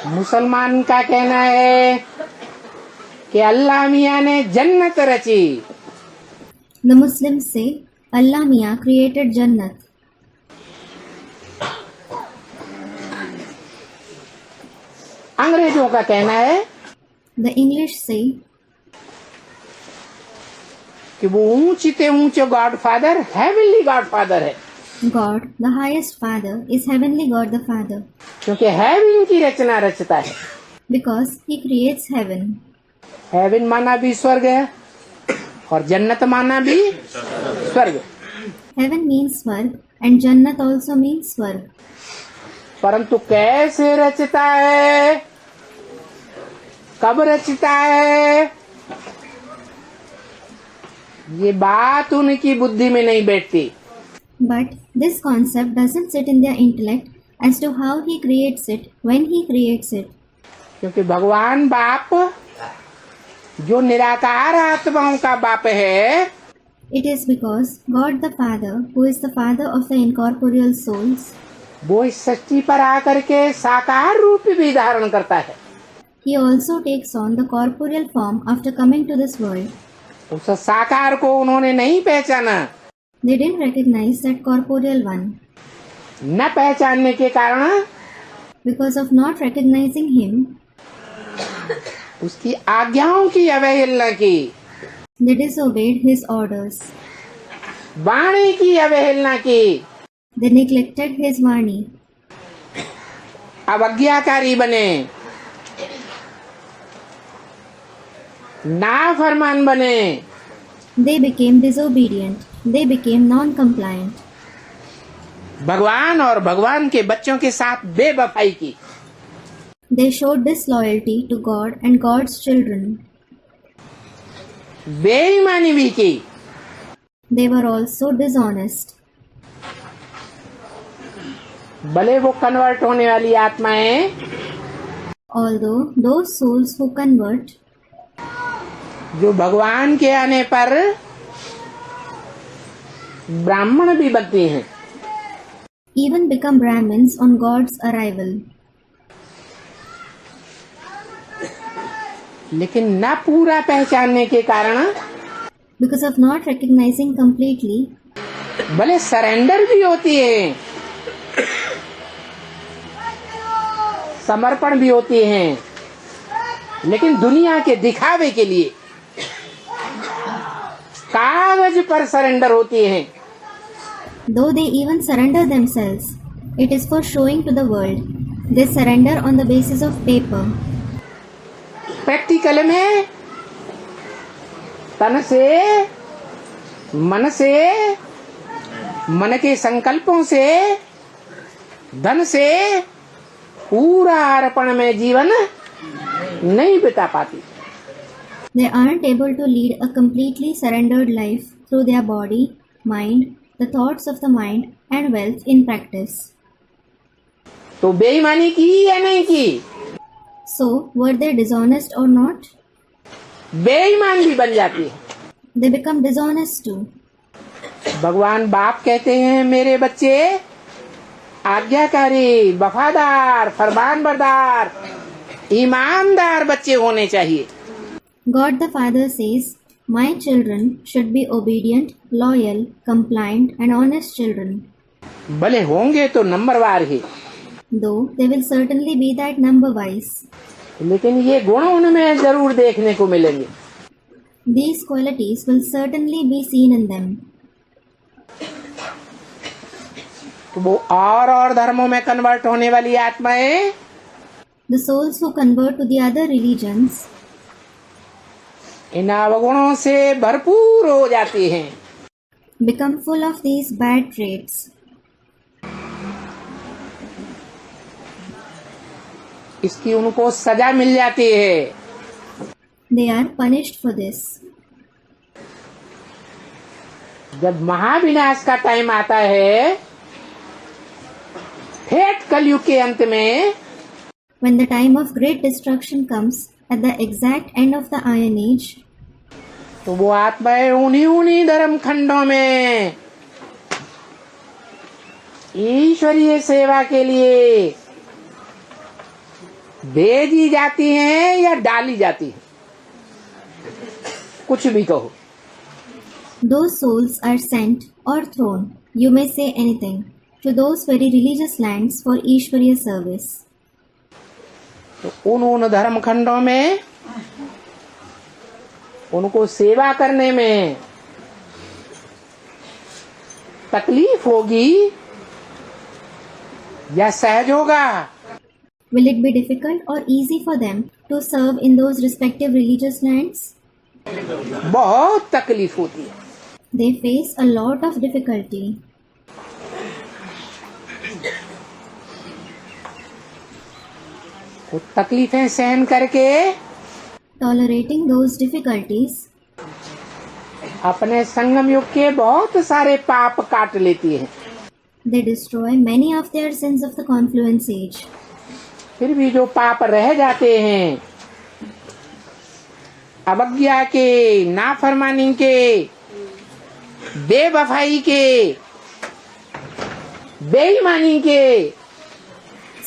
मुसलमान का कहना है कि अल्लाह मियाँ ने जन्नत रची। The Muslims say Allah Mia created Jannat. अंग्रेजों का कहना है The English say कि वो ऊंचे से ऊंचे गॉडफादर हेवनली गॉडफादर है, God, the highest Father, is heavenly God the Father क्योंकि हेवन की रचना रचता है। because He creates heaven. Heaven माना भी स्वर्ग है और जन्नत माना भी स्वर्ग। Heaven means Swarg and Jannat also means Swarg. परंतु कैसे रचता है, कब रचता है, ये बात उनकी बुद्धि में नहीं बैठती। But this concept doesn't sit in their intellect as to how He creates it, when He creates it. क्योंकि भगवान बाप जो निराकार आत्माओं का बाप है, It is because God the Father, who is the Father of the incorporeal souls, वो इस सृष्टि पर आकर के साकार रूप भी धारण करता है। He also takes on the corporeal form after coming to this world. उस साकार को उन्होंने नहीं पहचाना। They didn't recognize that corporeal one. न पहचानने के कारण Because of not recognizing Him, उसकी आज्ञाओं की अवहेलना की, they disobeyed His orders. वाणी की अवहेलना की, They neglected His Vani. अवज्ञाकारी बने, नाफरमान बने, They became disobedient. They became non-compliant. भगवान और भगवान के बच्चों के साथ बेवफाई की, They showed disloyalty to God and God's children. बेईमानी भी की। They were also dishonest. भले वो कन्वर्ट होने वाली आत्माएं Although those souls who convert, जो भगवान के आने पर ब्राह्मण भी बनती हैं, even become Brahmins on God's arrival. लेकिन न पूरा पहचानने के कारण Because of not recognizing completely, भले सरेंडर भी होती है, समर्पण भी होती हैं, लेकिन दुनिया के दिखावे के लिए कागज पर सरेंडर होती हैं। though they even surrender themselves, it is for showing to the world. They surrender on the basis of paper. Practical में तन से, मन के संकल्पों से, धन से पूरा अर्पण में जीवन नहीं बिता पाती। They aren't able to lead a completely surrendered life through their body, mind, the thoughts of the mind, and wealth in practice. तो बेईमानी की या नहीं की? So, were they dishonest or not? बेईमान भी बन जाती है। They become dishonest too. भगवान बाप कहते हैं मेरे बच्चे आज्ञाकारी, वफादार, फरमानबरदार, ईमानदार बच्चे होने चाहिए। God the Father says, My children should be obedient, loyal, compliant, and honest children. भले होंगे तो नंबरवार ही, Though they will certainly be that number-wise. लेकिन ये गुण उनमें जरूर देखने को मिलेंगे। These qualities will certainly be seen in them. तो वो और धर्मों में कन्वर्ट होने वाली आत्माएं The souls who convert to the other religions इन अवगुणों से भरपूर हो जाती हैं। become full of these bad traits. इसकी उनको सजा मिल जाती है। They are punished for this. जब महाविनाश का टाइम आता है, ठेठ कलयुग के अंत में, When the time of great destruction comes at the exact end of the Iron Age, तो वो आत्माएं उन्हीं धर्म खंडों में ईश्वरीय सेवा के लिए भेजी जाती हैं या डाली जाती हैं, कुछ भी कहो। Those souls are sent or thrown, you may say anything, to those very religious lands for Ishwariya service. तो उन धर्म खंडों में उनको सेवा करने में तकलीफ होगी या सहज होगा? Will it be difficult or easy for them to serve in those respective religious lands? बहुत तकलीफ होती है। They face a lot of difficulty. वो तकलीफें सहन करके Tolerating those difficulties, अपने संगम युग के बहुत सारे पाप काट लेती है। they destroy many of their sins of the confluence age. फिर भी जो पाप रह जाते हैं, अवज्ञा के, नाफरमानी के, बेवफाई के, बेईमानी के,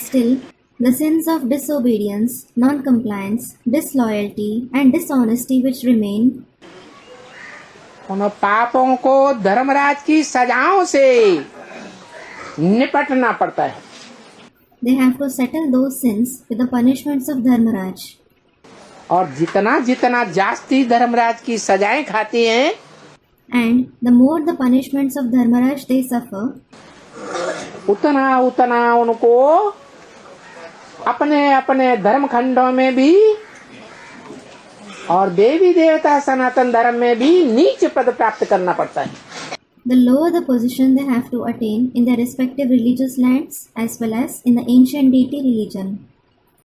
Still, the sins of disobedience, non-compliance, disloyalty, and dishonesty which remain, उन पापों को धर्मराज की सजाओं से निपटना पड़ता है। they have to settle those sins with the punishments of Dharmaraj. और जितना जितना जास्ती धर्मराज की सजाएं खाती हैं, And the more the punishments of Dharmaraj they suffer, उतना उतना उनको अपने अपने धर्म खंडों में भी और देवी देवता सनातन धर्म में भी नीच पद प्राप्त करना पड़ता है। the lower the position they have to attain in their respective religious lands as well as in the ancient deity religion.